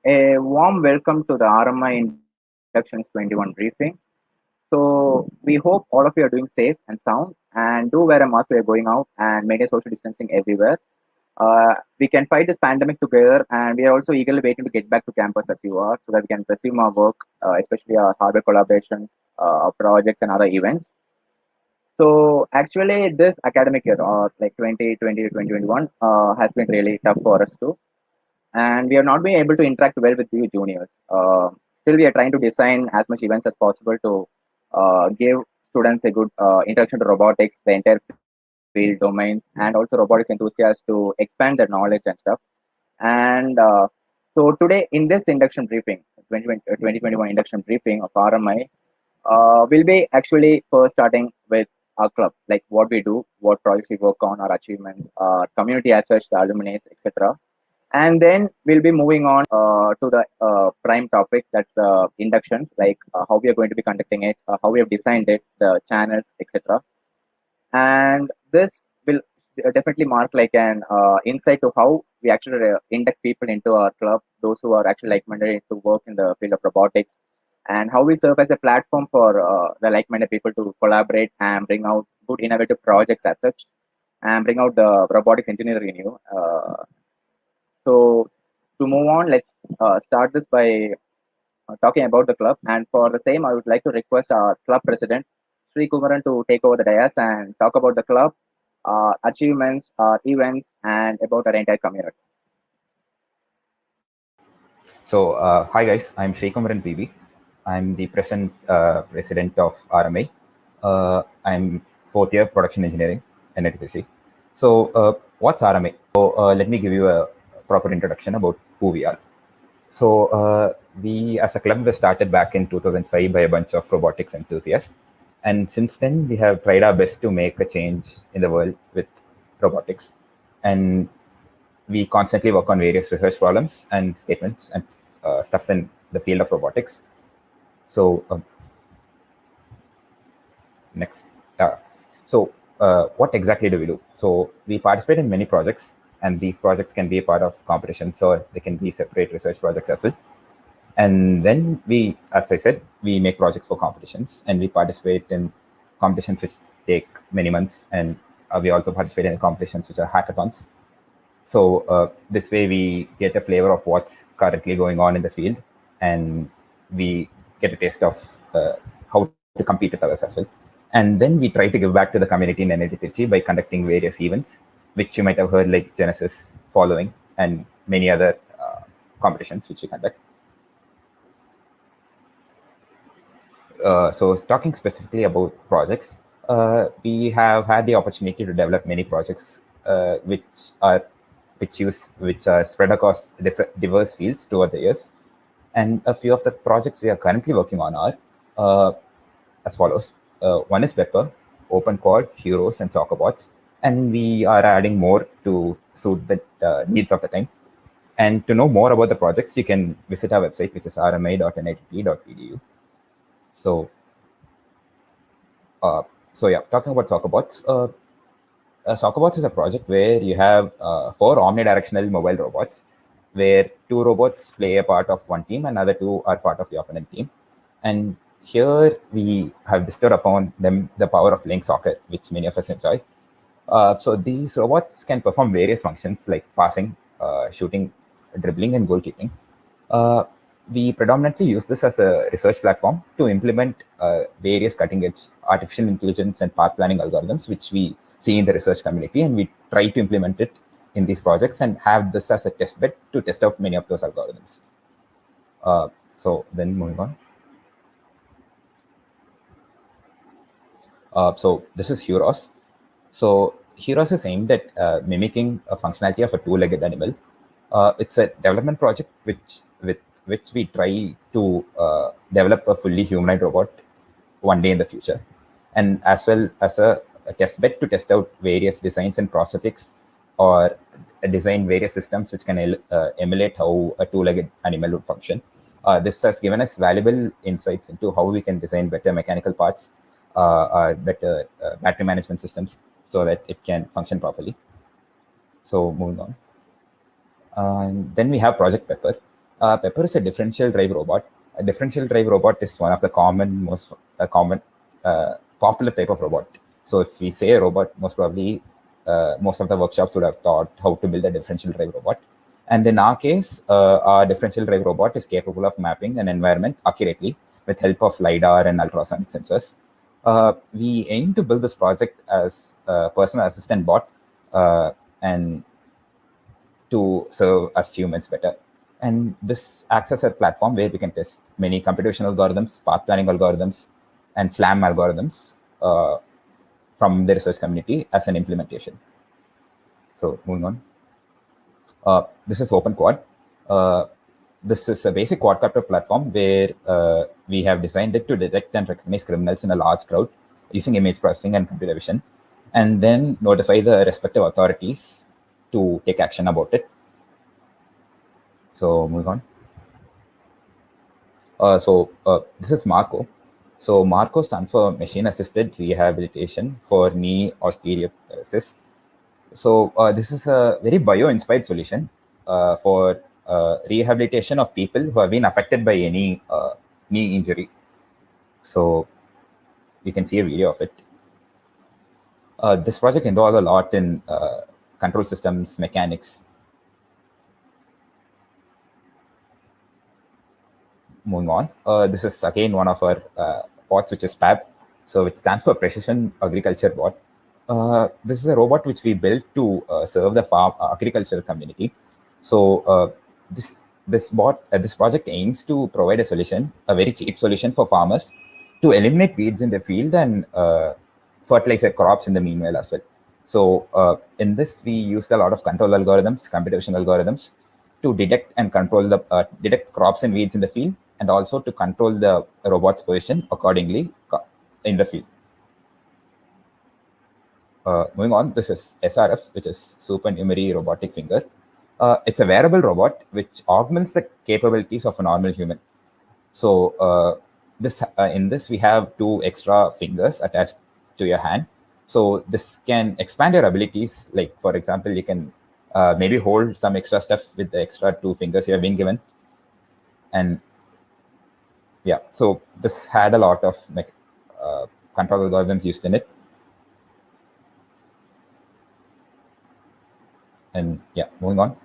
A warm welcome to the RMI Inductions 21 briefing. So, we hope all of you are doing safe and sound and do wear a mask while you're going out and maintain social distancing everywhere. We can fight this pandemic together, and we are also eagerly waiting to get back to campus as you are so that we can resume our work, especially our hardware collaborations, projects, and other events. So, actually, this academic year, or like 2020 to 2021, has been really tough for us too, and we have not been able to interact well with you juniors. Still, we are trying to design as much events as possible to give students a good introduction to robotics, the entire field domains, and also robotics enthusiasts to expand their knowledge and stuff. And so today in this induction briefing, 2021 induction briefing of RMI, we'll be actually first starting with our club, like what we do, what projects we work on, our achievements, our community as such, the alumni, etc. And then we'll be moving on to the prime topic, that's the inductions, like how we are going to be conducting it, how we have designed it, the channels, etc. And this will definitely mark like an insight to how we actually induct people into our club, those who are actually like-minded to work in the field of robotics, and how we serve as a platform for the like-minded people to collaborate and bring out good innovative projects as such, and bring out the robotics engineering in you. So to move on, let's start this by talking about the club. And for the same, I would like to request our club president, Sri Kumaran, to take over the dais and talk about the club, achievements, events, and about our entire community. So, hi guys, I'm Srikumaran PB. I'm the present president of RMA. I'm fourth year production engineering in NTC. So, what's RMA? So, let me give you a proper introduction about who we are. So, we as a club were started back in 2005 by a bunch of robotics enthusiasts. And since then, we have tried our best to make a change in the world with robotics. And we constantly work on various research problems and statements and stuff in the field of robotics. So next, what exactly do we do? So we participate in many projects, and these projects can be a part of competitions, or they can be separate research projects as well. And then we, as I said, we make projects for competitions, and we participate in competitions which take many months, and we also participate in competitions which are hackathons. So this way we get a flavor of what's currently going on in the field, and we get a taste of how to compete with others as well. And then we try to give back to the community in NIT Trichy by conducting various events, which you might have heard, like Genesis, Following, and many other competitions which we conduct. So talking specifically about projects, we have had the opportunity to develop many projects which are spread across diverse fields toward the years. And a few of the projects we are currently working on are as follows. One is Pepper, OpenQuad, Heroes, and Soccerbots. And we are adding more to suit the needs of the time. And to know more about the projects, you can visit our website, which is rmi.nit.edu. So yeah, talking about Soccerbots. Soccerbots is a project where you have 4 omnidirectional mobile robots, where 2 robots play a part of one team and other 2 are part of the opponent team. And here we have bestowed upon them the power of playing soccer, which many of us enjoy. So these robots can perform various functions like passing, shooting, dribbling, and goalkeeping. We predominantly use this as a research platform to implement various cutting-edge artificial intelligence and path planning algorithms, which we see in the research community, and we try to implement it in these projects and have this as a test bed to test out many of those algorithms. So then moving on. So this is Heroes. So Heroes is aimed at mimicking a functionality of a two-legged animal. It's a development project with which we try to develop a fully humanoid robot one day in the future, and as well as a test bed to test out various designs and prosthetics, or design various systems which can emulate how a two-legged animal would function. This has given us valuable insights into how we can design better mechanical parts, better battery management systems, so that it can function properly. So moving on. And then we have Project Pepper. Pepper is a differential drive robot. A differential drive robot is one of the most common popular type of robot. So if we say a robot, most probably most of the workshops would have taught how to build a differential drive robot. And in our case, our differential drive robot is capable of mapping an environment accurately with help of LiDAR and ultrasonic sensors. We aim to build this project as a personal assistant bot and to serve us humans better. And this acts as a platform where we can test many computational algorithms, path planning algorithms, and SLAM algorithms from the research community as an implementation. So moving on. This is OpenQuad. This is a basic quadcopter platform where we have designed it to detect and recognize criminals in a large crowd using image processing and computer vision, and then notify the respective authorities to take action about it. So moving on. This is Marco. So Marco stands for Machine-Assisted Rehabilitation for Knee Osteoarthritis. So this is a very bio-inspired solution for rehabilitation of people who have been affected by any knee injury. So you can see a video of it. This project involved a lot in control systems, mechanics. Moving on, this is again one of our bots, which is PAB. So it stands for Precision Agriculture Bot. This is a robot which we built to serve the farm agricultural community. So this project aims to provide a solution, a very cheap solution for farmers to eliminate weeds in the field and fertilize their crops in the meanwhile as well. So in this, we used a lot of control algorithms, computational algorithms, to detect and control the detect crops and weeds in the field, and also to control the robot's position accordingly in the field. Moving on, this is SRF, which is Supernumerary Robotic Finger. It's a wearable robot which augments the capabilities of a normal human. So in this, we have 2 extra fingers attached to your hand. So this can expand your abilities. Like, for example, you can maybe hold some extra stuff with the extra 2 fingers you have been given. And yeah, so this had a lot of control algorithms used in it. And yeah, moving on.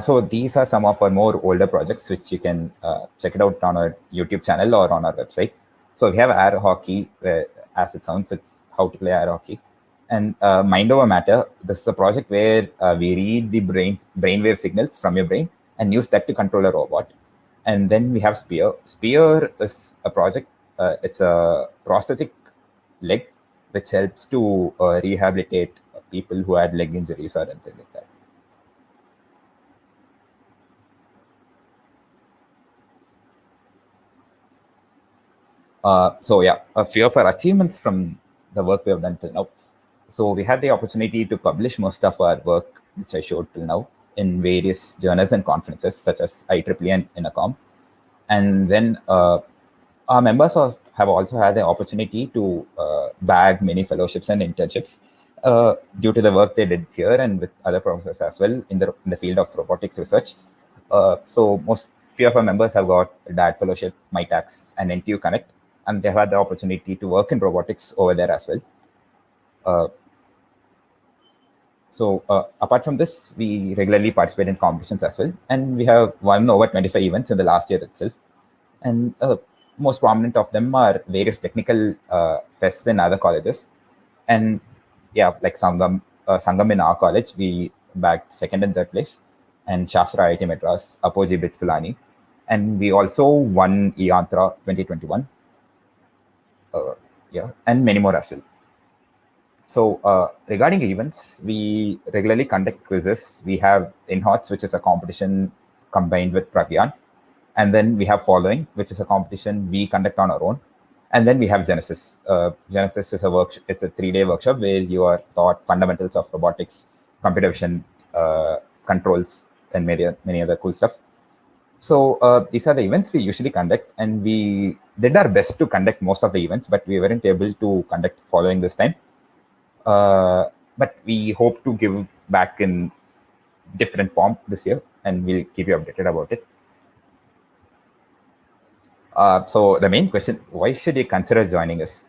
So these are some of our more older projects, which you can check it out on our YouTube channel or on our website. So we have air hockey, where, as it sounds, it's how to play air hockey. And Mind Over Matter, this is a project where we read the brainwave signals from your brain and use that to control a robot. And then we have Spear. Spear is a project, it's a prosthetic leg, which helps to rehabilitate people who had leg injuries or anything like that. So yeah, a few of our achievements from the work we have done till now. So we had the opportunity to publish most of our work, which I showed till now, in various journals and conferences such as IEEE and INACOM. And then our members have also had the opportunity to bag many fellowships and internships due to the work they did here and with other professors as well in the field of robotics research. So few of our members have got DAD Fellowship, MITAX, and NTU Connect, and they've had the opportunity to work in robotics over there as well. So apart from this, we regularly participate in competitions as well, and we have won over 25 events in the last year itself. And most prominent of them are various technical fests in other colleges. And yeah, like Sangam in our college, we bagged 2nd and 3rd place, and Shastra IIT Madras, Apogee Bits Pilani. And we also won eAnthra 2021. Yeah, and many more as well. So regarding events, we regularly conduct quizzes. We have InHots, which is a competition combined with Pragyan. And then we have Following, which is a competition we conduct on our own. And then we have Genesis. Genesis is it's a 3-day workshop where you are taught fundamentals of robotics, computer vision, controls, and many other cool stuff. So these are the events we usually conduct, and we did our best to conduct most of the events, but we weren't able to conduct Following this time. But we hope to give back in different form this year. and we'll keep you updated about it. So the main question, why should you consider joining us?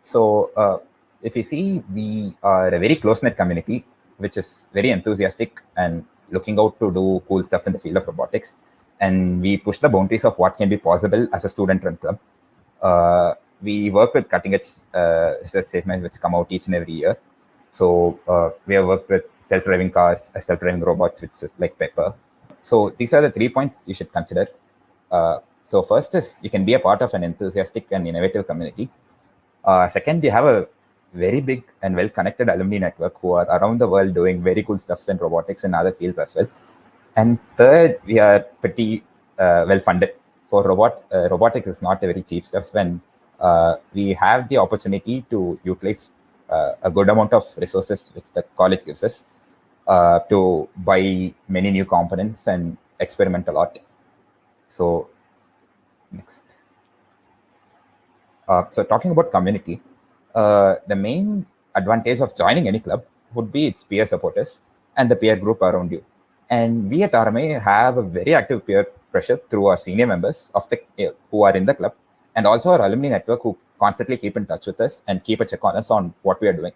So if you see, we are a very close-knit community, which is very enthusiastic and looking out to do cool stuff in the field of robotics. And we push the boundaries of what can be possible as a student-run club. We work with cutting-edge research statements which come out each and every year. So we have worked with self-driving cars, self-driving robots, which is like Pepper. So these are the 3 points you should consider. So first is you can be a part of an enthusiastic and innovative community. Second, you have a very big and well-connected alumni network who are around the world doing very cool stuff in robotics and other fields as well. And third, we are pretty well-funded. For robotics is not a very cheap stuff, and we have the opportunity to utilize a good amount of resources which the college gives us to buy many new components and experiment a lot. So next. So talking about community, the main advantage of joining any club would be its peer supporters and the peer group around you. And we at RMA have a very active peer pressure through our senior members of the who are in the club, and also our alumni network who constantly keep in touch with us and keep a check on us on what we are doing.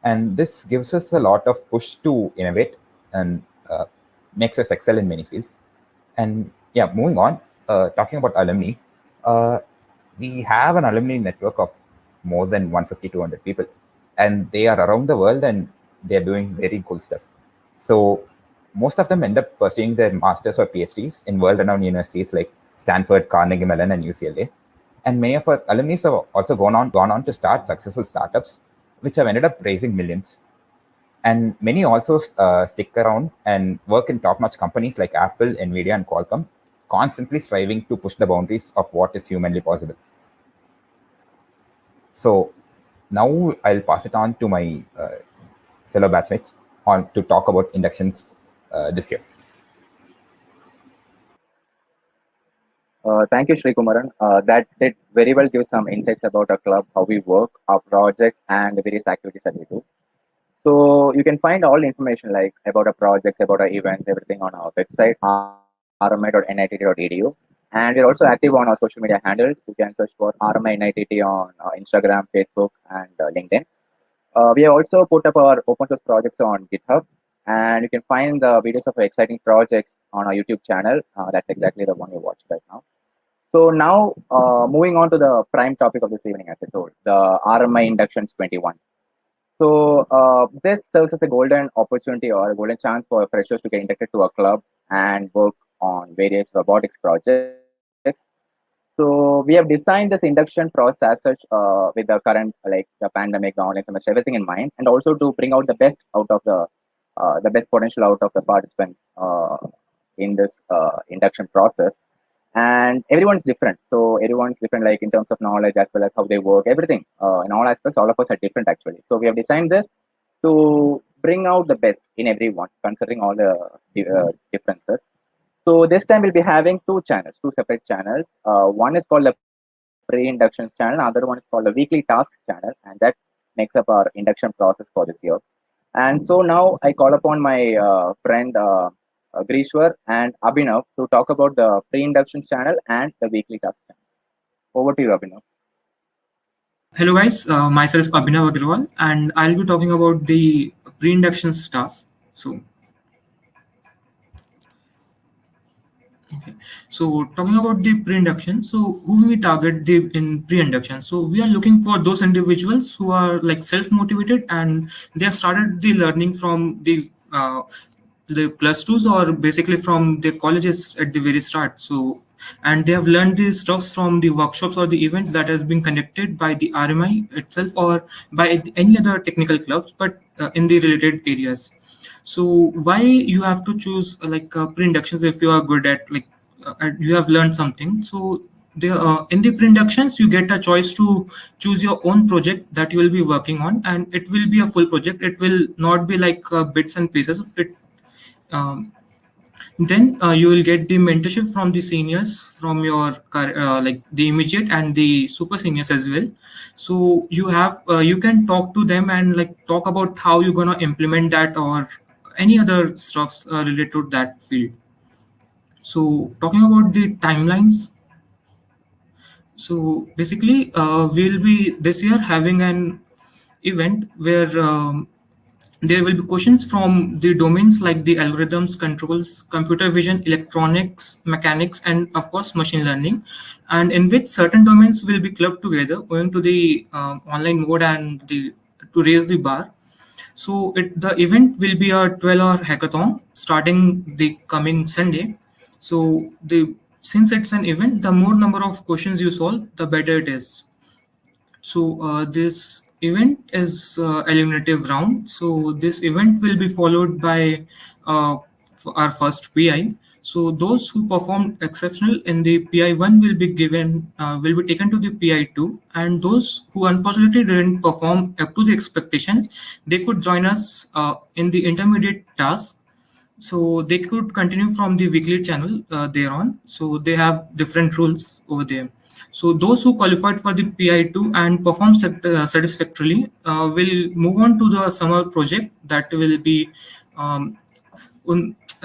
And this gives us a lot of push to innovate and makes us excel in many fields. And yeah, moving on, talking about alumni, we have an alumni network of more than 150, 200 people, and they are around the world and they're doing very cool stuff. So most of them end up pursuing their masters or PhDs in world-renowned universities like Stanford, Carnegie Mellon, and UCLA. And many of our alumni have also gone on to start successful startups, which have ended up raising millions. And many also stick around and work in top-notch companies like Apple, NVIDIA, and Qualcomm, constantly striving to push the boundaries of what is humanly possible. So now I'll pass it on to my fellow batchmates to talk about inductions this year. Thank you, Sri Kumaran. That did very well give some insights about our club, how we work, our projects, and the various activities that we do. So you can find all information like about our projects, about our events, everything on our website, rmi.nitt.edu. And we're also active on our social media handles. You can search for RMI NITT on Instagram, Facebook, and LinkedIn. We have also put up our open source projects on GitHub, and you can find the videos of our exciting projects on our YouTube channel. That's exactly the one you're watching right now. So now, moving on to the prime topic of this evening, as I told, the RMI Inductions 21. So this serves as a golden opportunity or a golden chance for freshers to get inducted to a club and work on various robotics projects. So we have designed this induction process as such with the current, like the pandemic, the online semester, everything in mind, and also to bring out the best out of the best potential out of the participants in this induction process. And everyone's different, so everyone's different, like in terms of knowledge as well as how they work, everything in all aspects. All of us are different actually. So we have designed this to bring out the best in everyone, considering all the differences. So this time we'll be having two separate channels. One is called the pre-inductions channel, other one is called the weekly tasks channel, and that makes up our induction process for this year. And so now I call upon my friend Grishwar and Abhinav to talk about the pre-inductions channel and the weekly task channel. Over to you, Abhinav. Hello guys, myself Abhinav Agarwal, and I'll be talking about the pre-inductions task. So talking about the pre-induction, so who we target in pre-induction? So we are looking for those individuals who are like self-motivated and they have started the learning from the plus twos or basically from the colleges at the very start. So and they have learned these stuffs from the workshops or the events that has been conducted by the RMI itself or by any other technical clubs, but in the related areas. So why you have to choose pre-inductions if you are good at you have learned something. So in the pre-inductions you get a choice to choose your own project that you will be working on, and it will be a full project. It will not be like bits and pieces. Then you will get the mentorship from the seniors, from your like the immediate and the super seniors as well. So you have you can talk to them and like talk about how you're gonna implement that or any other stuffs related to that field. So talking about the timelines, so basically we'll be this year having an event where there will be questions from the domains like the algorithms, controls, computer vision, electronics, mechanics, and of course machine learning, and in which certain domains will be clubbed together owing to the online mode and the to raise the bar. So the event will be a 12-hour hackathon starting the coming Sunday. So the since it's an event, the more number of questions you solve, the better it is. So this event is eliminative round. So this event will be followed by our first PI. So those who performed exceptional in the PI1 will be will be taken to the PI2, and those who unfortunately didn't perform up to the expectations, they could join us in the intermediate task. So they could continue from the weekly channel thereon. So they have different rules over there. So those who qualified for the PI2 and perform satisfactorily will move on to the summer project that will be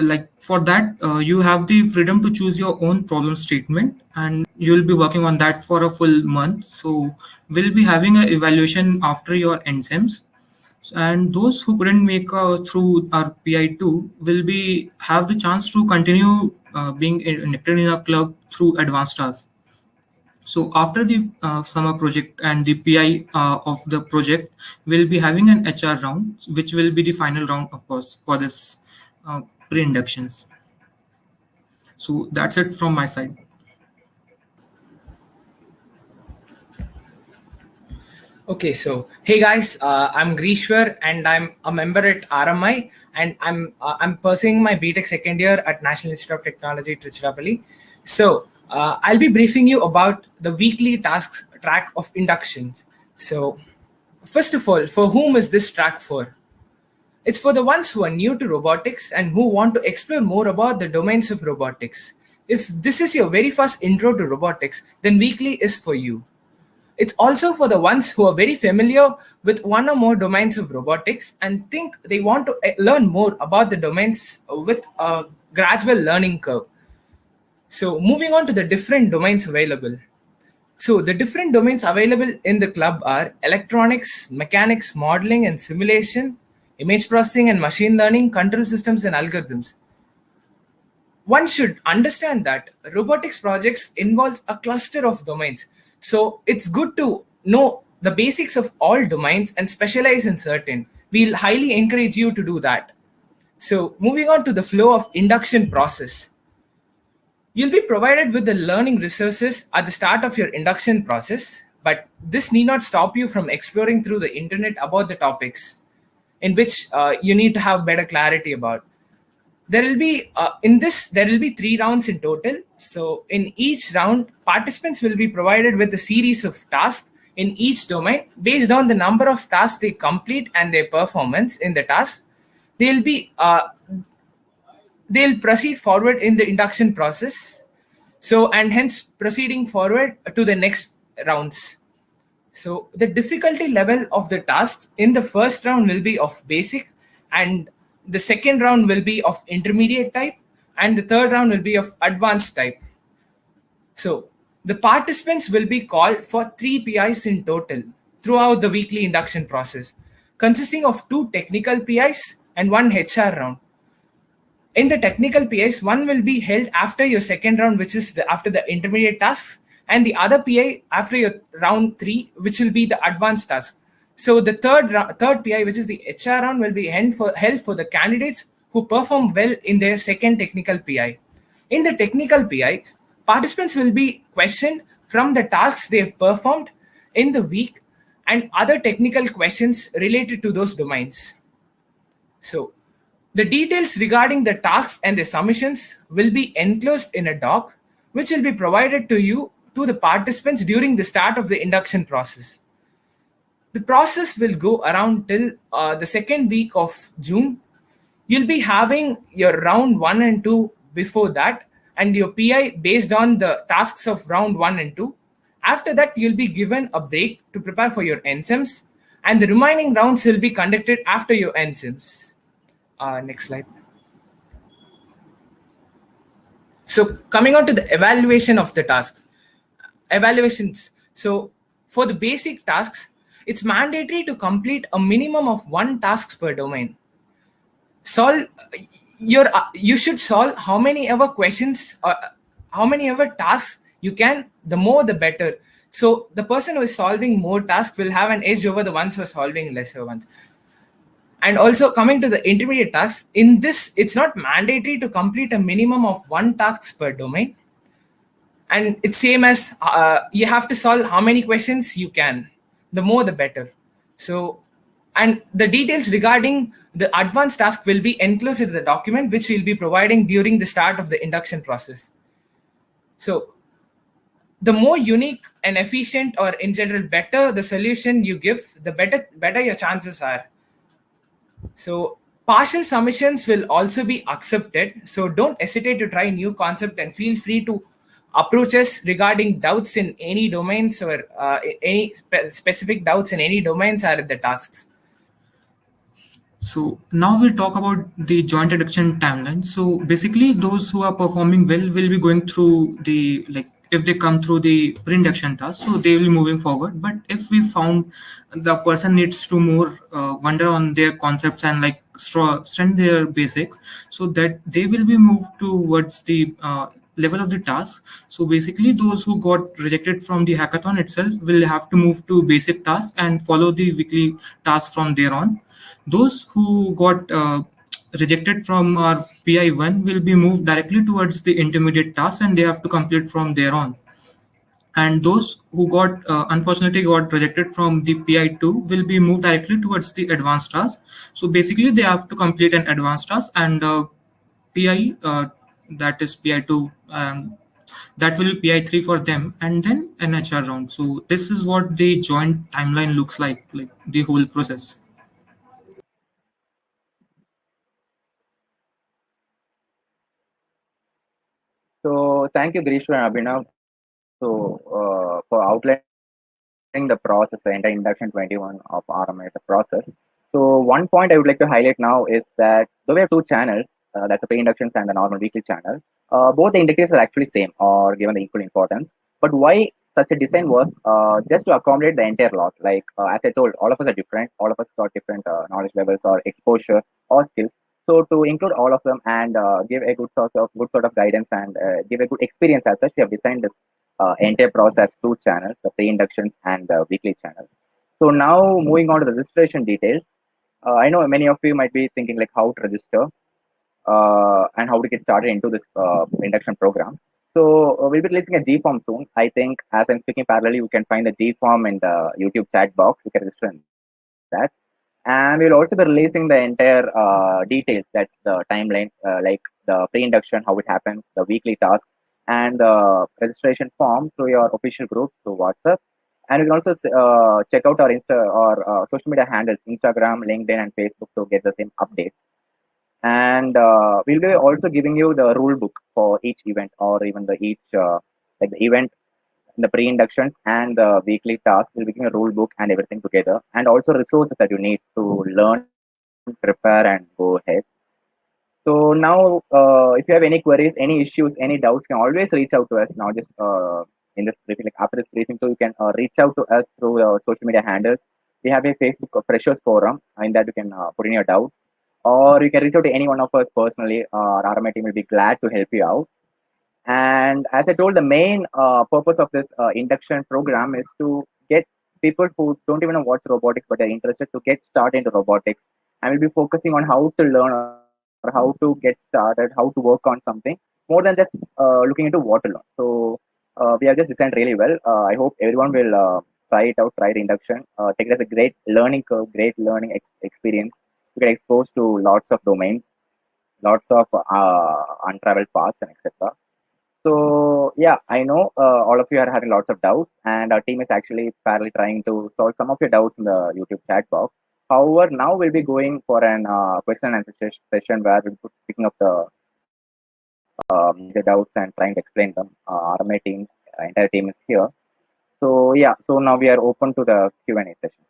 like for that you have the freedom to choose your own problem statement, and you will be working on that for a full month. So we'll be having an evaluation after your NSEMs, and those who couldn't make through our PI2 will be have the chance to continue being connected in a club through advanced tasks. So after the summer project and the PI of the project, we'll be having an HR round, which will be the final round, of course, for this pre-inductions. So that's it from my side. Okay, so hey guys, I'm Grishwar and I'm a member at RMI, and I'm pursuing my BTech second year at National Institute of Technology, Tiruchirappalli. So I'll be briefing you about the weekly tasks track of inductions. So first of all, for whom is this track for? It's for the ones who are new to robotics and who want to explore more about the domains of robotics. If this is your very first intro to robotics, then weekly is for you. It's also for the ones who are very familiar with one or more domains of robotics and think they want to learn more about the domains with a gradual learning curve. So moving on to the different domains available. So the different domains available in the club are electronics, mechanics, modeling and simulation, image processing and machine learning, control systems and algorithms. One should understand that robotics projects involves a cluster of domains. So it's good to know the basics of all domains and specialize in certain. We'll highly encourage you to do that. So moving on to the flow of induction process. You'll be provided with the learning resources at the start of your induction process, but this need not stop you from exploring through the internet about the topics in which you need to have better clarity about. There will be there will be 3 rounds in total. So in each round, participants will be provided with a series of tasks in each domain based on the number of tasks they complete and their performance in the task. They'll proceed forward in the induction process. So and hence proceeding forward to the next rounds. So the difficulty level of the tasks in the first round will be of basic, and the second round will be of intermediate type, and the third round will be of advanced type. So the participants will be called for 3 PIs in total throughout the weekly induction process, consisting of 2 technical PIs and 1 HR round. In the technical PIs, one will be held after your second round, which is after the intermediate tasks, and the other PI after your round 3, which will be the advanced task. So the third PI, which is the HR round, will be held for the candidates who perform well in their second technical PI. In the technical PIs, participants will be questioned from the tasks they have performed in the week and other technical questions related to those domains. So the details regarding the tasks and the submissions will be enclosed in a doc, which will be provided to the participants during the start of the induction process. The process will go around till the second week of June. You'll be having your round 1 and 2 before that, and your PI based on the tasks of round 1 and 2. After that, you'll be given a break to prepare for your NSEMs, and the remaining rounds will be conducted after your NSEMs. Next slide. So coming on to the evaluation of the tasks, evaluations. So for the basic tasks, it's mandatory to complete a minimum of 1 task per domain. Solve you should solve how many ever questions or how many ever tasks you can, the more the better. So the person who is solving more tasks will have an edge over the ones who are solving lesser ones. And also coming to the intermediate tasks, in this it's not mandatory to complete a minimum of 1 task per domain, and it's same as you have to solve how many questions you can, the more the better. So, and the details regarding the advanced task will be enclosed in the document which we'll be providing during the start of the induction process. So the more unique and efficient, or in general better the solution you give, the better your chances are. So partial submissions will also be accepted. So don't hesitate to try new concept and feel free to approach us regarding doubts in any domains, or any specific doubts in any domains are in the tasks. So now we'll talk about the joint induction timeline. So basically, those who are performing well will be going through the, like, if they come through the pre-induction task, so they will be moving forward. But if we found the person needs to more wonder on their concepts and like strengthen their basics, so that they will be moved towards the level of the task. So basically, those who got rejected from the hackathon itself will have to move to basic tasks and follow the weekly tasks from there on. Those who got rejected from our PI1 will be moved directly towards the intermediate task, and they have to complete from there on. And those who got unfortunately got rejected from the PI2 will be moved directly towards the advanced task. So basically, they have to complete an advanced task, and PI, that is PI2, that will be PI3 for them, and then an HR round. So this is what the joint timeline looks like the whole process. So thank you, Grishwa and Abhinav, for outlining the process, the entire induction 21 of RMA, the process. So one point I would like to highlight now is that though we have two channels, that's the pre-inductions and the normal weekly channel, both the indicators are actually same or given the equal importance. But why such a design was just to accommodate the entire lot. Like as I told, all of us are different. All of us got different knowledge levels or exposure or skills. So to include all of them and give a good sort of guidance and give a good experience as such, we have designed this entire process, two channels, the pre-inductions and the weekly channel. So now moving on to the registration details. I know many of you might be thinking like how to register and how to get started into this induction program. So we'll be releasing a G form soon. I think as I'm speaking parallelly, you can find the G form in the YouTube chat box. You can register in that. And we'll also be releasing the entire details. That's the timeline, like the pre-induction, how it happens, the weekly task, and the registration form to your official groups to WhatsApp. And you can also check out our social media handles, Instagram, LinkedIn, and Facebook to get the same updates. And we'll be also giving you the rule book for each event, or even the each like the event, the pre-inductions and the weekly task. We'll be giving a rule book and everything together, and also resources that you need to learn, prepare, and go ahead. So now, if you have any queries, any issues, any doubts, you can always reach out to us. Now, just in this briefing, like after this briefing, too, you can reach out to us through social media handles. We have a Facebook Freshers Forum, in that you can put in your doubts, or you can reach out to any one of us personally. Our RMI team will be glad to help you out. And as I told, the main purpose of this induction program is to get people who don't even know what's robotics, but are interested to get started into robotics. And we'll be focusing on how to learn or how to get started, how to work on something more than just looking into what to learn. So we have just designed really well. I hope everyone will try it out, try the induction, take it as a great learning curve, great learning experience. You get exposed to lots of domains, lots of untraveled paths, and etc. So yeah, I know all of you are having lots of doubts, and our team is actually fairly trying to solve some of your doubts in the YouTube chat box. However, now we'll be going for an question and answer session where we'll be picking up the doubts and trying to explain them. RMA teams, entire team is here. So yeah, so now we are open to the Q&A session.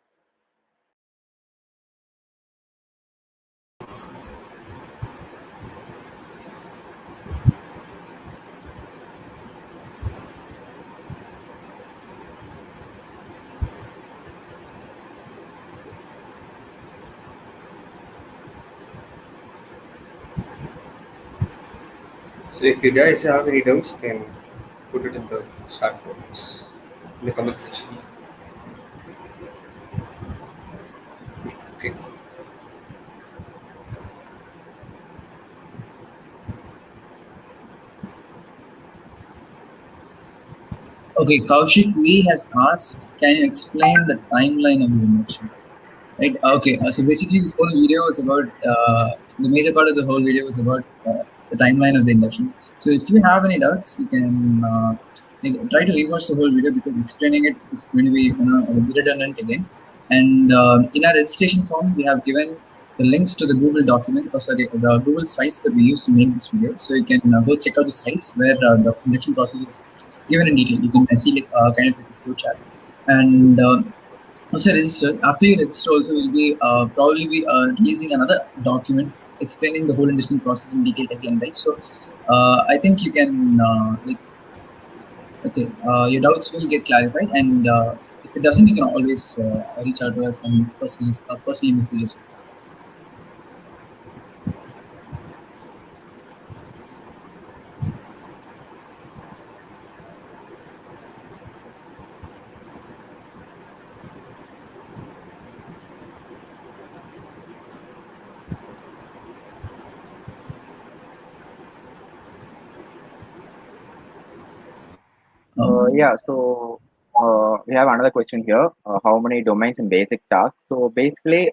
So if you guys have any doubts, you can put it in the chat box, in the comment section. Okay. Okay, Kaushik V has asked, can you explain the timeline of the induction? Right. Okay. So basically, this whole video was about the major part of the whole video was about the timeline of the inductions. So if you have any doubts, you can try to rewatch the whole video because explaining it is going to be redundant again. And in our registration form, we have given the links to the Google document, or sorry, the Google Slides that we used to make this video. So you can go check out the slides where the induction process is given in detail. You can see kind of like a flow chart. And also register. After you register, also we'll be probably be releasing another document explaining the whole induction process in detail again, right? So I think you can let's say your doubts will get clarified, and if it doesn't, you can always reach out to us and personally message us. Yeah, so we have another question here. How many domains in basic tasks? So basically,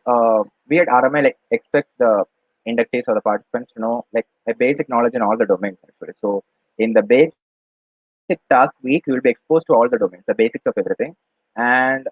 we at RMI like expect the inductees or the participants to know like a basic knowledge in all the domains actually. So in the basic task week, you will be exposed to all the domains, the basics of everything. And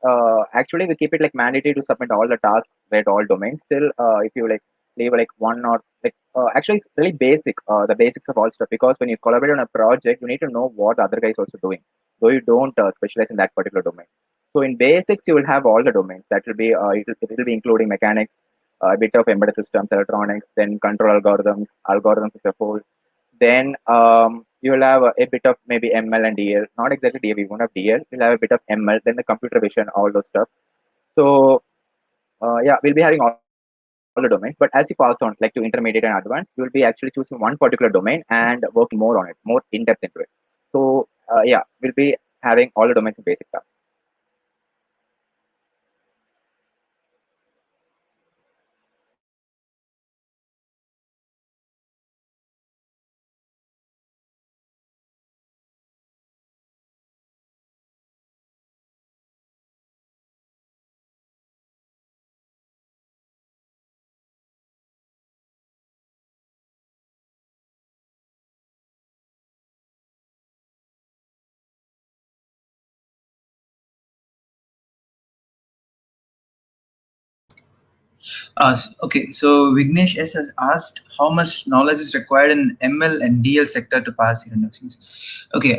actually, we keep it like mandatory to submit all the tasks with all domains. Still, if you like leave like one or like actually it's really basic, the basics of all stuff. Because when you collaborate on a project, you need to know what the other guy is also doing, though you don't specialize in that particular domain. So in basics, you will have all the domains. That will be it will be including mechanics, a bit of embedded systems, electronics, then control algorithms as a whole. Then you'll have a bit of maybe ML and DL. Not exactly DL. We won't have DL. We'll have a bit of ML. Then the computer vision, all those stuff. So yeah, we'll be having all the domains. But as you pass on, like to intermediate and advanced, you will be actually choosing one particular domain and working more on it, more in depth into it. So yeah, we'll be having all the domains in basic tasks. Okay, so Vignesh S has asked how much knowledge is required in ML and DL sector to pass your inductions. Okay,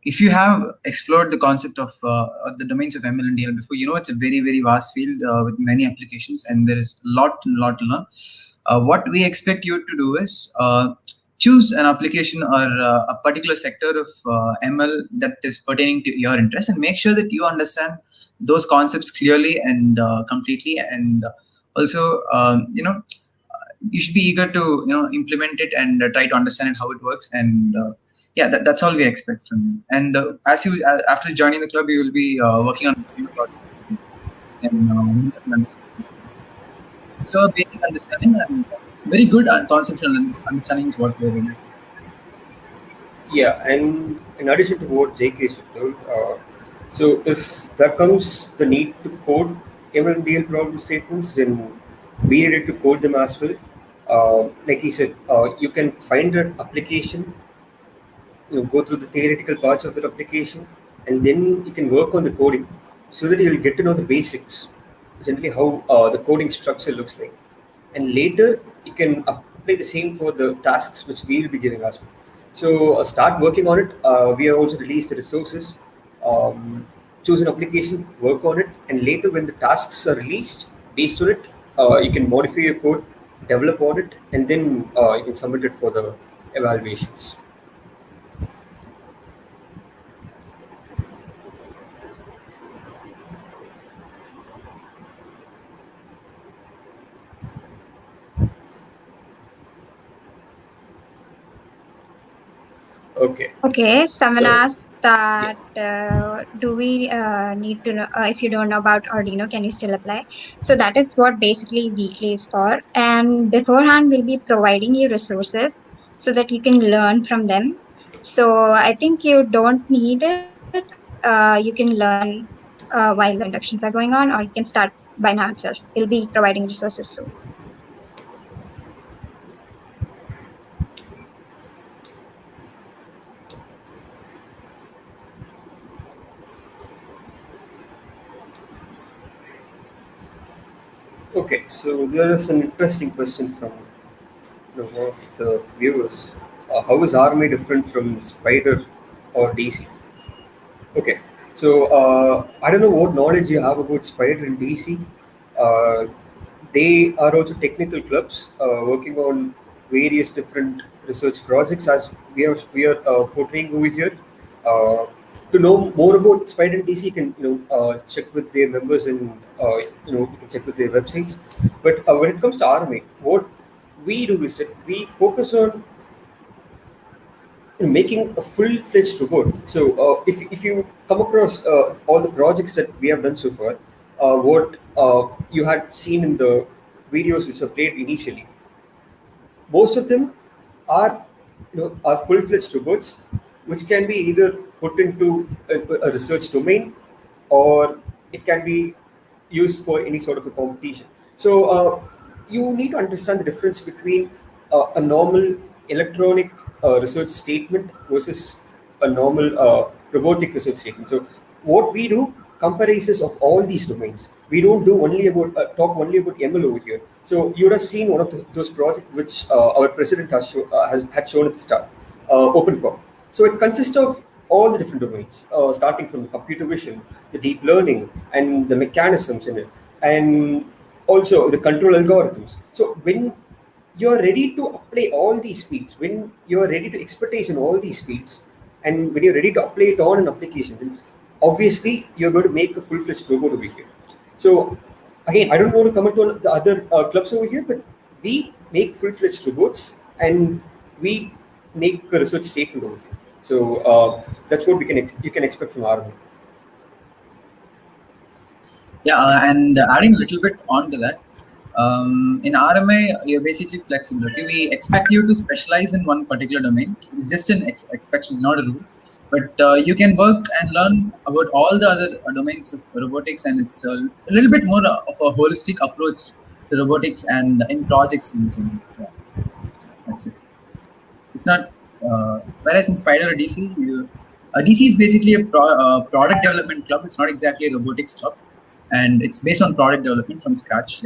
if you have explored the concept of the domains of ML and DL before, you know it's a very, very vast field with many applications, and there is a lot to learn. What we expect you to do is choose an application or a particular sector of ML that is pertaining to your interest, and make sure that you understand those concepts clearly and completely. And also, you should be eager to implement it and try to understand it, how it works. And yeah, that's all we expect from you. And as you after joining the club, you will be working on new projects and so basic understanding and very good conceptual understanding is what we're doing. Yeah, and in addition to what JK said, so if there comes the need to code MMDL problem statements, then we needed to code them as well. Like he said, you can find an application, go through the theoretical parts of that application, and then you can work on the coding so that you'll get to know the basics, generally how the coding structure looks like. And later, you can apply the same for the tasks which we will be giving us. So start working on it. We have also released the resources. Choose an application, work on it, and later when the tasks are released, based on it, you can modify your code, develop on it, and then you can submit it for the evaluations. Okay. Okay, someone So, asked that do we need to know if you don't know about Arduino, can you still apply? So that is what basically Weekly is for. And beforehand, we'll be providing you resources so that you can learn from them. So I think you don't need it. You can learn while the inductions are going on, or you can start by now itself. We'll be providing resources soon. okay. So there is an interesting question from one of the viewers. How is RMA different from Spider or DC? Okay, so I don't know what knowledge you have about Spider and DC. Uh, they are also technical clubs working on various different research projects, as we are portraying over here. Uh, to know more about Spider and DC, you can check with their members and you can check with their websites. But when it comes to RMA, what we do is that we focus on making a full-fledged robot. So if you come across all the projects that we have done so far, what you had seen in the videos which were played initially, most of them are are full-fledged robots which can be either put into a research domain or it can be used for any sort of a competition. So you need to understand the difference between a normal electronic research statement versus a normal robotic research statement. So what we do comparisons of all these domains. We don't do only about talk only about ML over here. So you would have seen one of those projects which our president had shown at the start, OpenCom. So it consists of all the different domains, starting from computer vision, the deep learning, and the mechanisms in it, and also the control algorithms. So when you're ready to apply all these fields, when you're ready to expertise in all these fields, and when you're ready to apply it on an application, then obviously you're going to make a full-fledged robot over here. So again, I don't want to comment on the other clubs over here, but we make full-fledged robots and we make a research statement over here. So that's what you can expect from Army. Yeah, and adding a little bit onto that, in RMA, you're basically flexible. Okay, we expect you to specialize in one particular domain. It's just an expectation, it's not a rule. But you can work and learn about all the other domains of robotics, and it's a little bit more of a holistic approach to robotics and in projects. Yeah, that's it. It's not. Whereas in Spider or DC, DC is basically a product development club. It's not exactly a robotics club, and it's based on product development from scratch.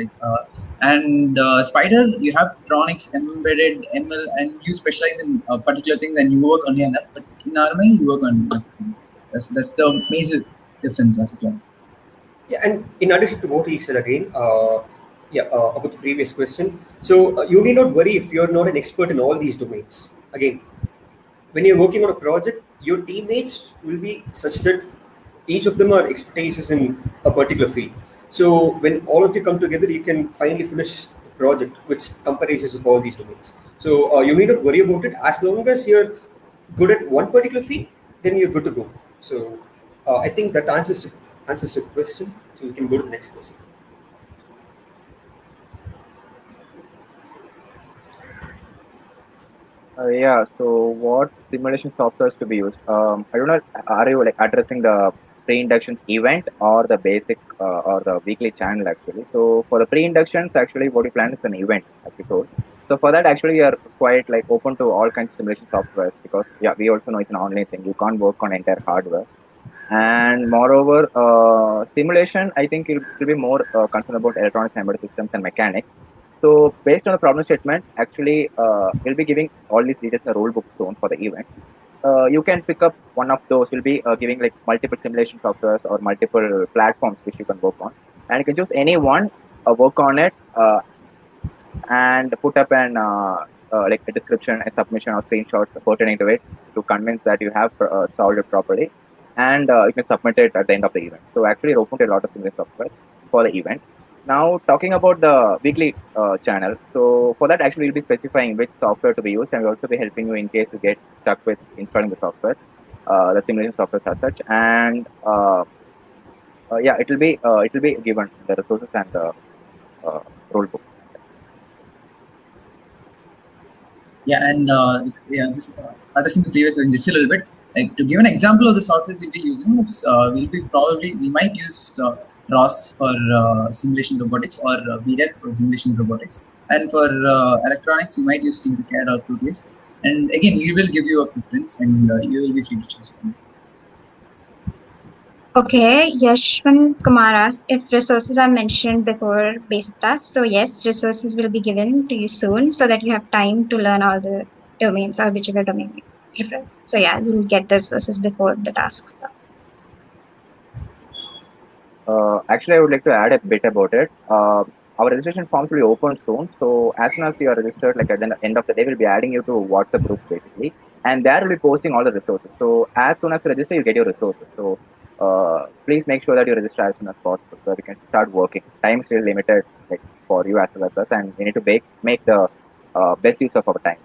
And Spider, you have Tronics, embedded ML, and you specialize in particular things, and you work only on that. But in RMA, you work on everything. That's the major difference as a club. Yeah, and in addition to what he said again, about the previous question. So you need not worry if you're not an expert in all these domains. Again, when you're working on a project, your teammates will be such that each of them are expertises in a particular field. So when all of you come together, you can finally finish the project, which comprises of all these domains. So you need not worry about it. As long as you're good at one particular field, then you're good to go. So I think that answers the question. So we can go to the next question. Yeah, so what simulation softwares to be used? I don't know, are you like addressing the pre-inductions event or the basic or the weekly channel actually? So for the pre-inductions, actually what we plan is an event, as you told. So for that, actually, we are quite like open to all kinds of simulation softwares because yeah, we also know it's an online thing. You can't work on entire hardware. And moreover, simulation, I think it'll be more concerned about electronics, embedded systems, and mechanics. So based on the problem statement, actually, we'll be giving all these details in a rule book soon for the event. You can pick up one of those. We'll be giving like multiple simulation softwares or multiple platforms which you can work on, and you can choose any one, work on it, and put up an like a description, a submission, or screenshots pertaining to it to convince that you have solved it properly, and you can submit it at the end of the event. So actually, we're open to a lot of simulation software for the event. Now, talking about the weekly channel. So for that, actually, we'll be specifying which software to be used, and we'll also be helping you in case you get stuck with installing the software, the simulation software as such. And yeah, it will be given the resources and the rule book. Yeah, and just addressing the previous one just a little bit. Like to give an example of the software we'll be using is we might use ROS for simulation robotics or VREC for simulation robotics, and for electronics we might use Tinkercad or Proteus. And again, we will give you a preference, and you will be free to choose from it. Okay, Yashwant Kumar asked if resources are mentioned before basic tasks. So yes, resources will be given to you soon so that you have time to learn all the domains or whichever domain you prefer. So yeah, you'll get the resources before the tasks start. Actually, I would like to add a bit about it. Our registration forms will be open soon. So as soon as you are registered, like at the end of the day, we'll be adding you to WhatsApp group basically, and there we'll be posting all the resources. So as soon as you register, you get your resources. So please make sure that you register as soon as possible so we can start working. Time is really limited, like for you as well as us, and we need to make the best use of our time.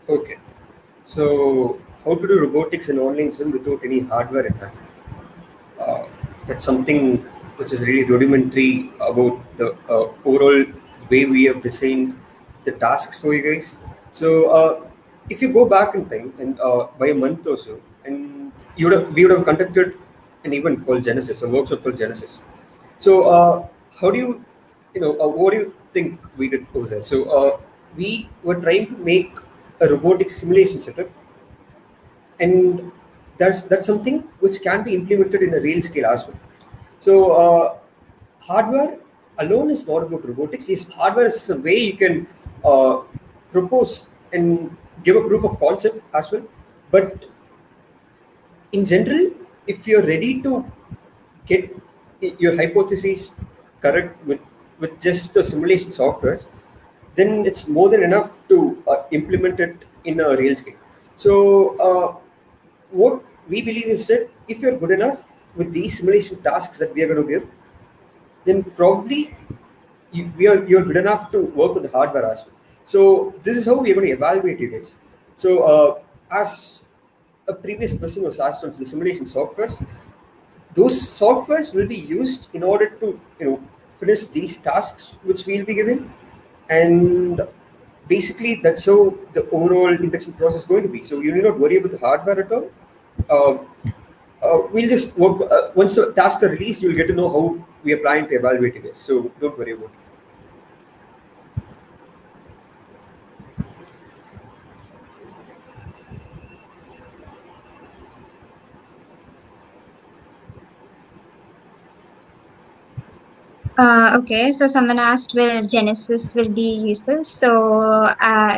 Okay. So, how to do robotics and online sim without any hardware in hand? That's something which is really rudimentary about the overall way we have designed the tasks for you guys. So, if you go back in time and by a month or so, and we would have conducted an event called Genesis, a workshop called Genesis. So, how do what do you think we did over there? So, we were trying to make a robotic simulation setup, and that's something which can be implemented in a real scale as well. So, hardware alone is not about robotics. Yes, hardware is a way you can propose and give a proof of concept as well. But in general, if you're ready to get your hypotheses correct with just the simulation softwares, then it's more than enough to implement it in a real scale. So, what we believe is that if you're good enough with these simulation tasks that we are going to give, then probably you're good enough to work with the hardware as well. So this is how we are going to evaluate you guys. So as a previous question was asked on the simulation softwares, those softwares will be used in order to finish these tasks which we'll be given, and basically that's how the overall induction process is going to be. So you need not worry about the hardware at all. We'll just work once the tasks are released, you'll get to know how we are planning to evaluate it. So don't worry about it. Okay, so someone asked will Genesis will be useful. So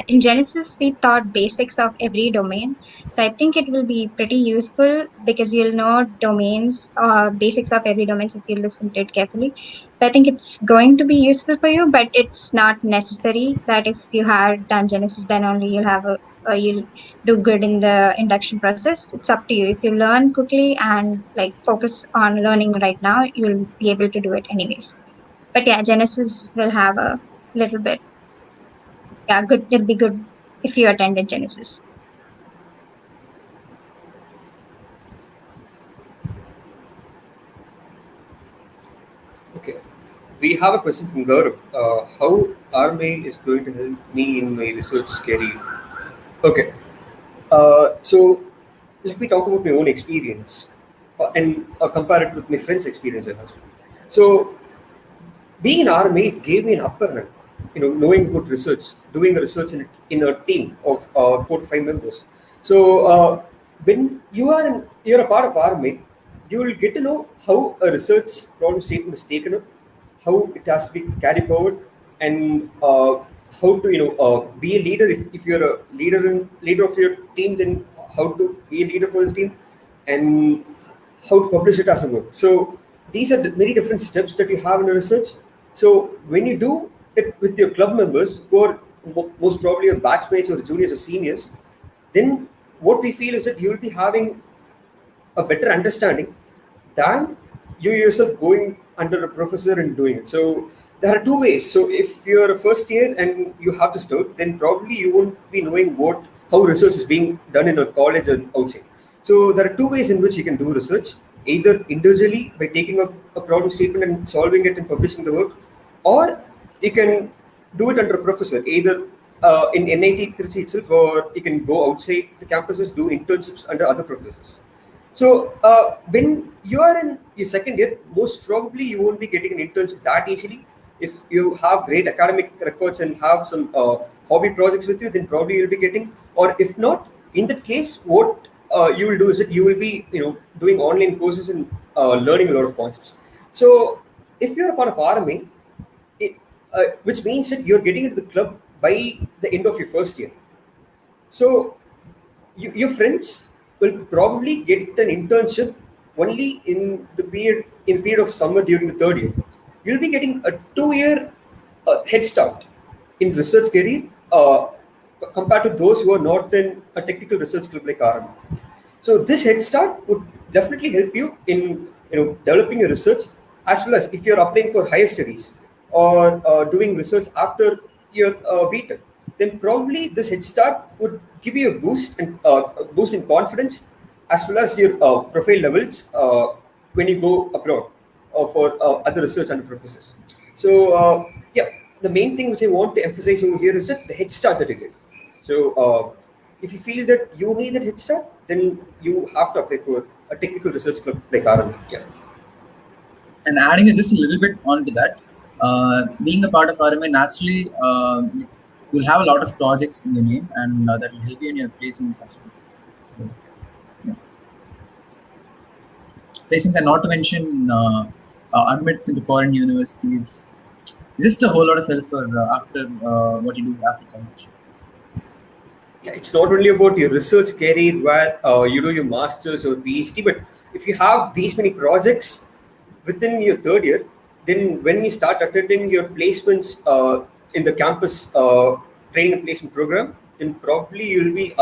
in Genesis, we taught basics of every domain. So I think it will be pretty useful because you'll know domains, basics of every domain if you listen to it carefully. So I think it's going to be useful for you, but it's not necessary that if you have done Genesis, then only you'll have you'll do good in the induction process. It's up to you. If you learn quickly and like focus on learning right now, you'll be able to do it anyways. But yeah, Genesis will have a little bit. Yeah, good. It'll be good if you attended Genesis. Okay. We have a question from Gaurav. How RMA is going to help me in my research career? Okay. So let me talk about my own experience and compare it with my friends' experience. So being an RMA gave me an upper hand. Knowing about research, doing research in a team of 4 to 5 members. So when you're a part of RMA, you will get to know how a research problem statement is taken up, how it has to be carried forward, and how to be a leader. If you're a leader of your team, then how to be a leader for the team, and how to publish it as a book. So these are many different steps that you have in research. So when you do it with your club members, who are most probably your batchmates or juniors or seniors, then what we feel is that you will be having a better understanding than you yourself going under a professor and doing it. So there are two ways. So if you're a first year and you have to start, then probably you won't be knowing how research is being done in a college or outside. So there are two ways in which you can do research: either individually by taking a problem statement and solving it and publishing the work, or you can do it under a professor, either in NIT Trichy itself, or you can go outside the campuses, do internships under other professors. So when you are in your second year, most probably you won't be getting an internship that easily. If you have great academic records and have some hobby projects with you, then probably you'll be getting. Or if not, in that case, what you will do is that you will be doing online courses and learning a lot of concepts. So if you're a part of RMA, which means that you're getting into the club by the end of your first year. So your friends will probably get an internship only in the period of summer during the third year. You'll be getting a 2-year head start in research career compared to those who are not in a technical research club like RMA. So this head start would definitely help you in developing your research, as well as if you're applying for higher studies or doing research after your BTech, then probably this head start would give you a boost in confidence, as well as your profile levels when you go abroad for other research under professors. So the main thing which I want to emphasize over here is that the head start that you get. So if you feel that you need that head start, then you have to apply for a technical research club like RMA. Yeah. And adding just a little bit onto that, being a part of RMA, naturally, you'll have a lot of projects in your name, and that will help you in your placements as well. So, yeah. Placements, and not to mention admits into foreign universities. Just a whole lot of help for after what you do after college. Yeah, it's not only about your research career where you do your master's or PhD, but if you have these many projects within your third year, then when you start attending your placements in the campus training and placement program, then probably you'll be,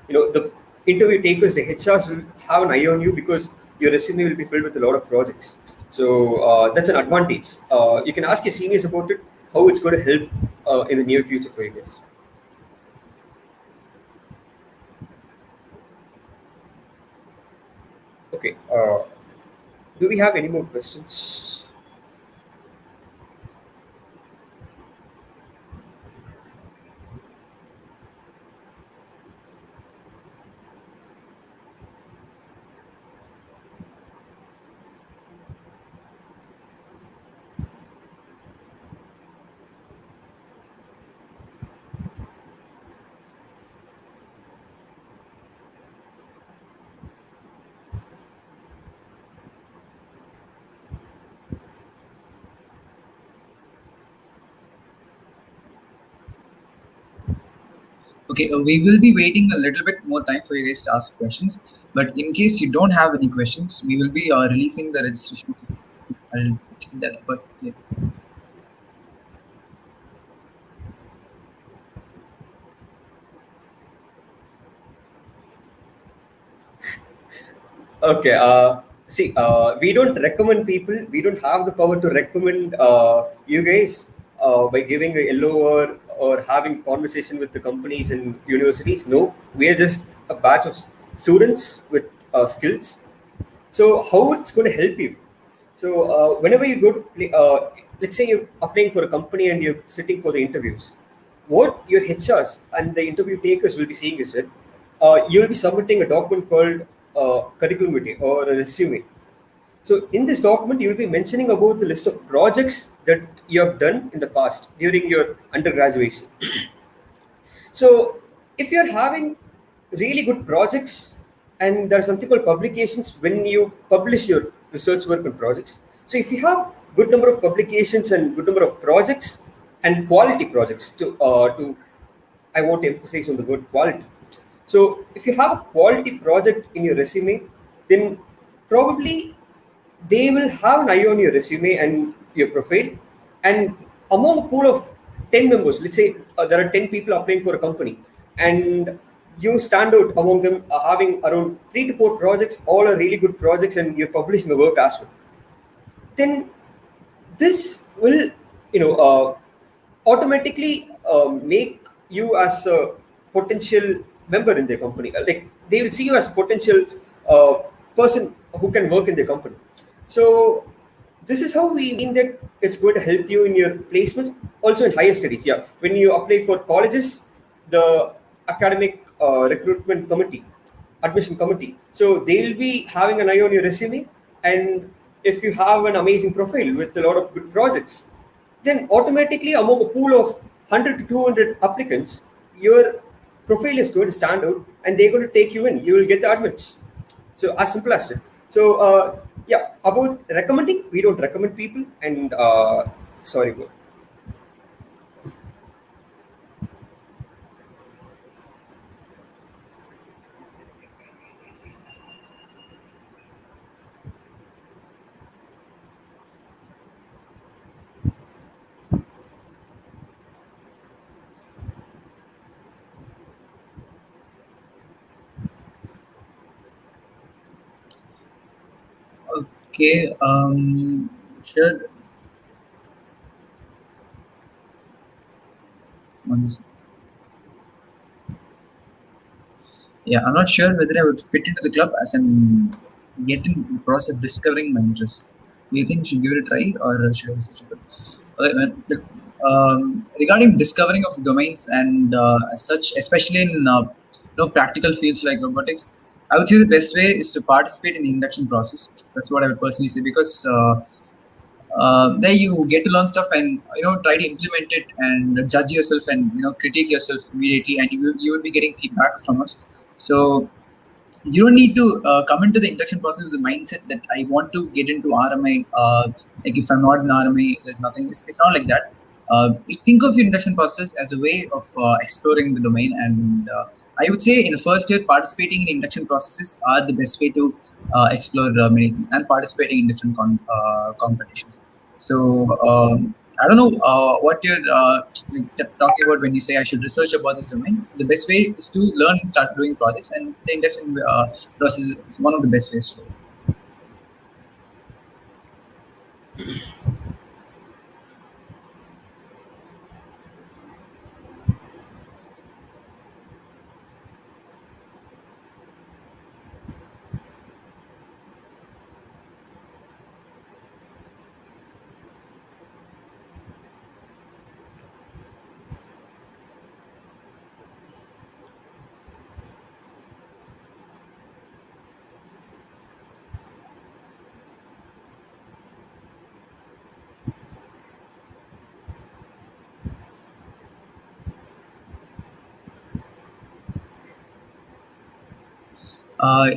the interview takers, the HRs will have an eye on you because your resume will be filled with a lot of projects. So that's an advantage. You can ask your seniors about it, how it's going to help in the near future for you guys. Okay. Do we have any more questions? Okay, we will be waiting a little bit more time for you guys to ask questions. But in case you don't have any questions, we will be releasing the registration. I'll take that. But yeah. Okay. See, we don't recommend people. We don't have the power to recommend you guys by giving a yellow or having conversation with the companies and universities. No, we are just a batch of students with skills. So how it's going to help you? So whenever you go to play, let's say you're applying for a company and you're sitting for the interviews, what your HRs and the interview takers will be seeing is that you'll be submitting a document called curriculum vitae or a resume. So in this document, you will be mentioning about the list of projects that you have done in the past during your undergraduation. So if you're having really good projects, and there's something called publications when you publish your research work and projects. So if you have good number of publications and good number of projects, and quality projects. To I want to emphasize on the word quality. So if you have a quality project in your resume, then probably they will have an eye on your resume and your profile. And among a pool of 10 members, let's say there are 10 people applying for a company, and you stand out among them, having around 3 to 4 projects, all are really good projects, and you're publishing the work as well. Then this will, automatically make you as a potential member in their company. Like they will see you as a potential person who can work in their company. So this is how we mean that it's going to help you in your placements, also in higher studies. Yeah, when you apply for colleges, the academic recruitment committee, admission committee, so they'll be having an eye on your resume, and if you have an amazing profile with a lot of good projects, then automatically among a pool of 100 to 200 applicants, your profile is going to stand out, and they're going to take you in. You will get the admits. So as simple as it. So yeah, about recommending, we don't recommend people, and sorry, go. Okay, sure. One second. Yeah, I'm not sure whether I would fit into the club as I'm getting in the process of discovering my interests. Do you think we should give it a try, or should I switch it? Look, regarding discovering of domains and as such, especially in practical fields like robotics, I would say the best way is to participate in the induction process. That's what I would personally say, because there you get to learn stuff and try to implement it and judge yourself and critique yourself immediately, and you would be getting feedback from us. So you don't need to come into the induction process with the mindset that I want to get into RMI. Like if I'm not in RMI, there's nothing. It's not like that. Think of your induction process as a way of exploring the domain, and I would say in the first year, participating in induction processes are the best way to explore many things and participating in different competitions. So I don't know what you're talking about when you say I should research about this domain. The best way is to learn and start doing projects, and the induction process is one of the best ways to do it.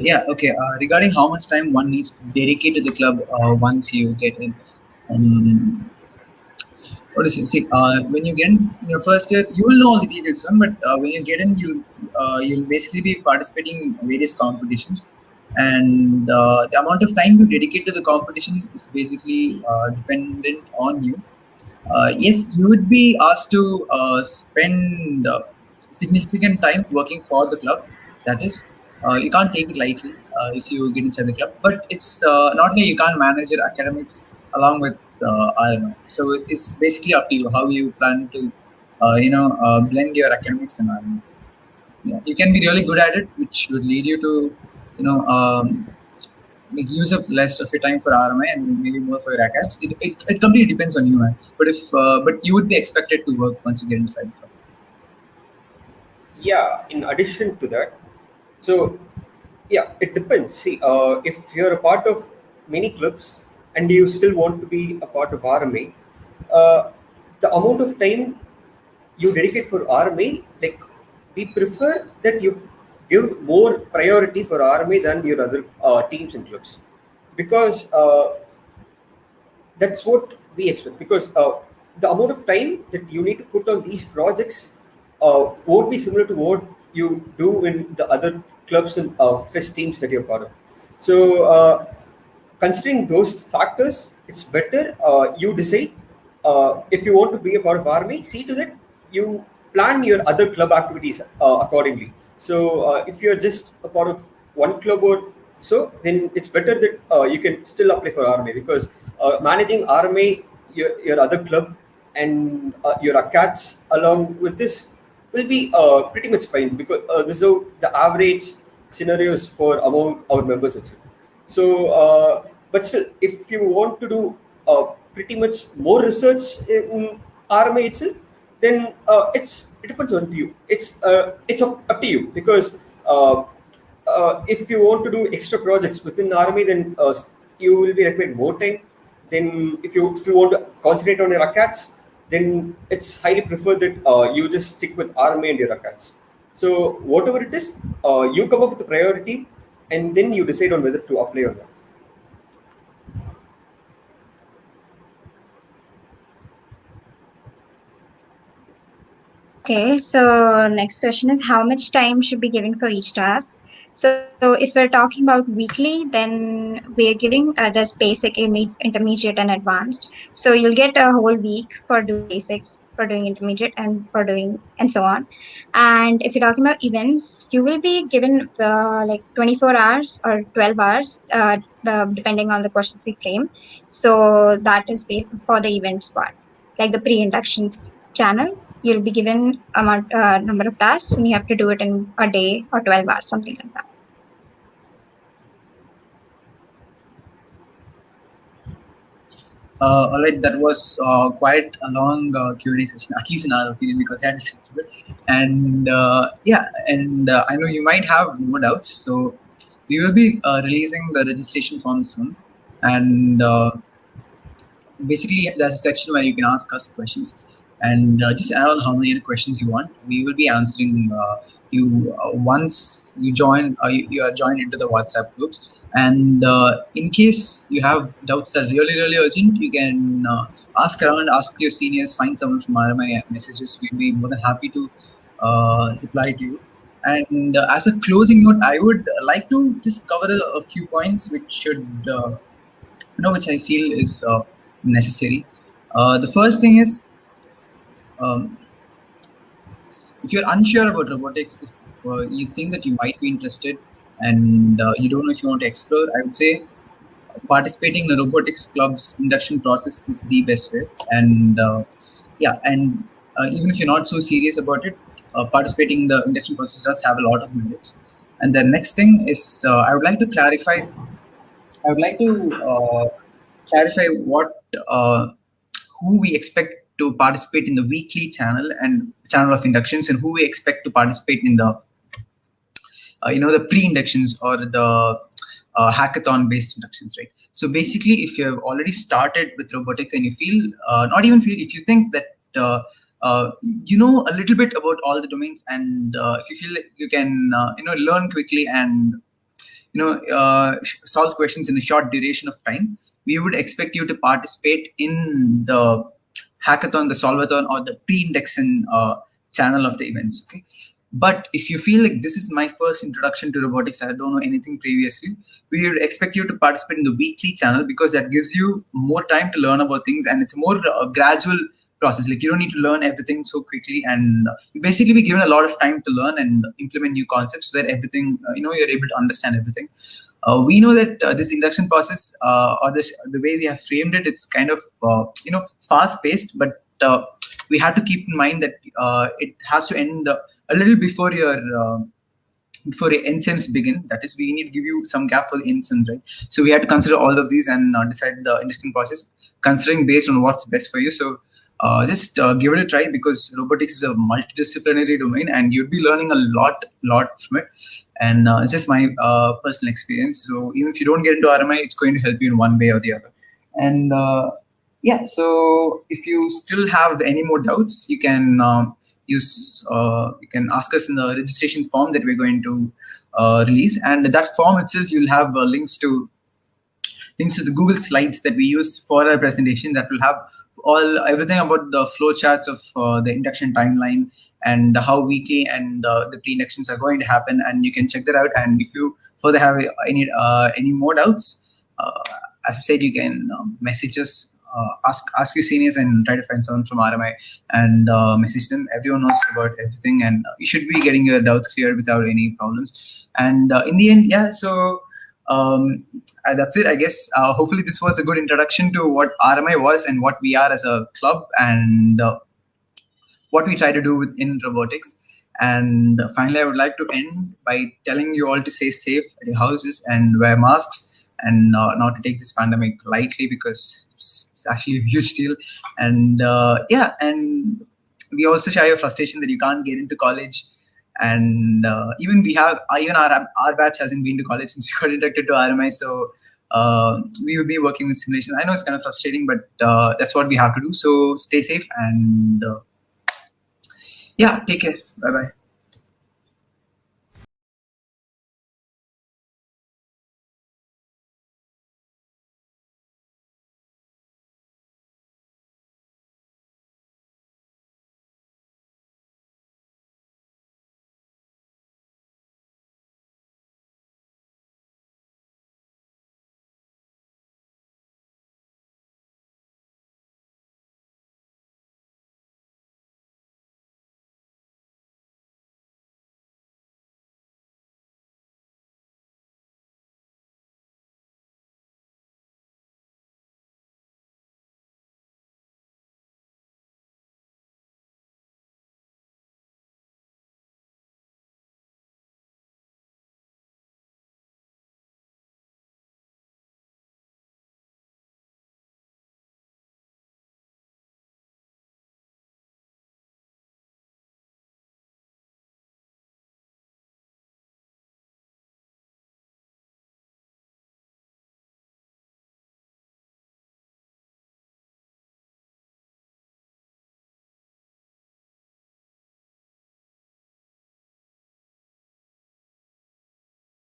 Yeah, okay. Regarding how much time one needs to dedicate to the club once you get in, what is it? See, when you get in your first year, you will know all the details, son, but when you get in, you'll basically be participating in various competitions, and the amount of time you dedicate to the competition is basically dependent on you. Yes, you would be asked to spend significant time working for the club. That is, you can't take it lightly if you get inside the club. But it's not like you can't manage your academics along with I don't know. So it's basically up to you how you plan to blend your academics and yeah, you can be really good at it, which would lead you to use up less of your time for RMI and maybe more for your acads. It completely depends on you, man. But you would be expected to work once you get inside the club. Yeah, in addition to that, so yeah, it depends. See, if you're a part of many clubs and you still want to be a part of RMA, the amount of time you dedicate for RMA, like we prefer that you give more priority for RMA than your other teams and clubs, because that's what we expect. Because the amount of time that you need to put on these projects won't be similar to what you do in the other clubs and fest teams that you're part of. So, considering those factors, it's better you decide if you want to be a part of army. See to that you plan your other club activities accordingly. So, if you're just a part of one club or so, then it's better that you can still apply for army, because managing army, your other club, and your acats along with this will be pretty much fine, because this is how the average scenarios for among our members itself. So, but still, if you want to do pretty much more research in RMA itself, then it depends on you. It's up to you, because if you want to do extra projects within RMA, then you will be requiring more time. Then, if you still want to concentrate on your acats, then it's highly preferred that you just stick with RMA and your acats. So, whatever it is, you come up with the priority, and then you decide on whether to apply or not. Okay, so next question is how much time should be given for each task? So if we're talking about weekly, then we're giving this basic, intermediate, and advanced. So you'll get a whole week for doing basics, for doing intermediate, and for doing and so on. And if you're talking about events, you will be given like 24 hours or 12 hours, depending on the questions we frame. So that is for the events part, like the pre-inductions channel. You'll be given a number of tasks, and you have to do it in a day or 12 hours, something like that. All right, that was quite a long Q&A session, at least in our opinion, because I had to sit through it. And I know you might have more doubts, so we will be releasing the registration forms soon. And basically, there's a section where you can ask us questions. And just add on how many questions you want. We will be answering you once you join. You are joined into the WhatsApp groups. And in case you have doubts that are really, really urgent, you can ask around, ask your seniors, find someone from RMI messages. We'll be more than happy to reply to you. And as a closing note, I would like to just cover a few points which should, which I feel is necessary. The first thing is, if you're unsure about robotics, if you think that you might be interested and you don't know if you want to explore, I would say participating in the robotics club's induction process is the best way. And even if you're not so serious about it, participating in the induction process does have a lot of merits. And the next thing is, I would like to clarify what who we expect to participate in the weekly channel of inductions, and who we expect to participate in the the pre-inductions or the hackathon based inductions, right? So basically, if you have already started with robotics and you feel if you think that you know a little bit about all the domains, and if you feel like you can learn quickly and solve questions in a short duration of time, we would expect you to participate in the hackathon, the solvathon, or the pre-induction channel of the events. Okay, but if you feel like this is my first introduction to robotics, I don't know anything previously, we would expect you to participate in the weekly channel, because that gives you more time to learn about things, and it's a more gradual process. Like, you don't need to learn everything so quickly, and you basically be given a lot of time to learn and implement new concepts, so that everything you're able to understand everything. We know that this induction process, or the way we have framed it, it's kind of fast-paced, but we have to keep in mind that it has to end a little before your NSEMs begin. That is, we need to give you some gap for the NSEMs, right? So we have to consider all of these and decide the induction process, considering based on what's best for you. So just give it a try, because robotics is a multidisciplinary domain, and you'll be learning a lot from it. And it's just my personal experience. So even if you don't get into RMI, it's going to help you in one way or the other. And so if you still have any more doubts, you can you can ask us in the registration form that we're going to release. And that form itself, you'll have links to the Google Slides that we use for our presentation, that will have everything about the flow charts of the induction timeline and how weekly and the pre-inductions are going to happen, and you can check that out. And if you further have any more doubts, as I said, you can message us, ask your seniors, and try to find someone from RMI and message them. Everyone knows about everything, and you should be getting your doubts cleared without any problems. And in the end, yeah, so that's it, I guess. Hopefully this was a good introduction to what RMI was and what we are as a club, and what we try to do in robotics. And finally, I would like to end by telling you all to stay safe at your houses and wear masks, and not to take this pandemic lightly, because it's actually a huge deal. And yeah, and we also share your frustration that you can't get into college. And even our batch hasn't been to college since we got inducted to RMI, so we will be working with simulation. I know it's kind of frustrating, but that's what we have to do. So stay safe, and yeah, take care. Bye bye.